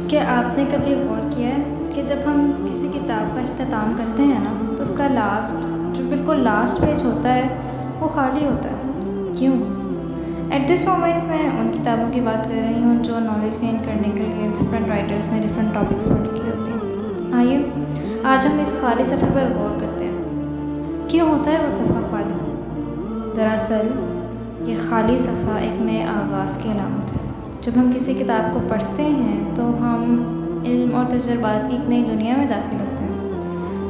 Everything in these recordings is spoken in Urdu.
کیا آپ نے کبھی غور کیا ہے کہ جب ہم کسی کتاب کا اختتام کرتے ہیں نا تو اس کا جو بالکل لاسٹ پیج ہوتا ہے وہ خالی ہوتا ہے؟ کیوں؟ ایٹ دس مومنٹ میں ان کتابوں کی بات کر رہی ہوں جو نالج گین کرنے کے لیے ڈفرینٹ رائٹرس نے ڈفرینٹ ٹاپکس پر لکھی ہوتی ہیں۔ آئیے آج ہم اس خالی صفحے پر غور کرتے ہیں۔ کیوں ہوتا ہے وہ صفحہ خالی؟ دراصل یہ خالی صفحہ ایک نئے آغاز کی علامت ہے۔ جب ہم کسی کتاب کو پڑھتے ہیں تو ہم علم اور تجربات کی ایک نئی دنیا میں داخل ہوتے ہیں۔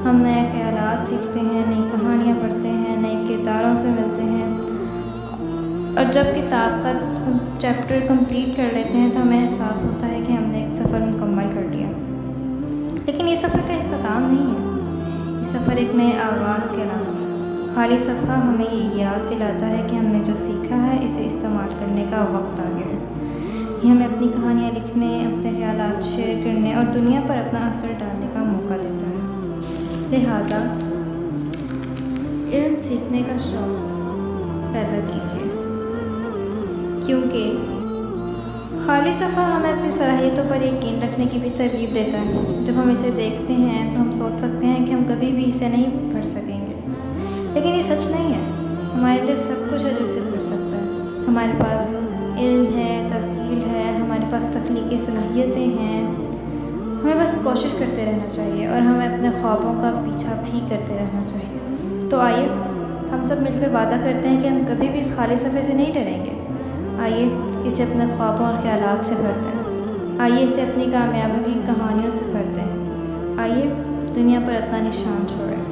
ہم نئے خیالات سیکھتے ہیں، نئی کہانیاں پڑھتے ہیں، نئے کرداروں سے ملتے ہیں، اور جب کتاب کا چیپٹر کمپلیٹ کر لیتے ہیں تو ہمیں احساس ہوتا ہے کہ ہم نے ایک سفر مکمل کر لیا۔ لیکن یہ سفر کا اختتام نہیں ہے، یہ سفر ایک نئے آغاز کی علامت ہے۔ خالی صفحہ ہمیں یہ یاد دلاتا ہے کہ ہم نے جو سیکھا ہے اسے استعمال کرنے کا وقت آ گیا ہے۔ یہ ہمیں اپنی کہانیاں لکھنے، اپنے خیالات شیئر کرنے اور دنیا پر اپنا اثر ڈالنے کا موقع دیتا ہے۔ لہٰذا علم سیکھنے کا شوق پیدا کیجیے، کیونکہ خالی صفحہ ہمیں اپنی صلاحیتوں پر یقین رکھنے کی بھی ترغیب دیتا ہے۔ جب ہم اسے دیکھتے ہیں تو ہم سوچ سکتے ہیں کہ ہم کبھی بھی اسے نہیں پڑھ سکیں گے، لیکن یہ سچ نہیں ہے۔ ہمارے اندر سب کچھ ہے جو اسے پڑھ سکتا ہے۔ ہمارے پاس علم ہے، تخیل ہے، ہمارے پاس تخلیقی صلاحیتیں ہیں۔ ہمیں بس کوشش کرتے رہنا چاہیے اور ہمیں اپنے خوابوں کا پیچھا بھی کرتے رہنا چاہیے۔ تو آئیے ہم سب مل کر وعدہ کرتے ہیں کہ ہم کبھی بھی اس خالی صفحے سے نہیں ڈریں گے۔ آئیے اسے اپنے خوابوں اور خیالات سے بھرتے ہیں۔ آئیے اسے اپنی کامیابی کی کہانیوں سے بھرتے ہیں۔ آئیے دنیا پر اپنا نشان چھوڑیں۔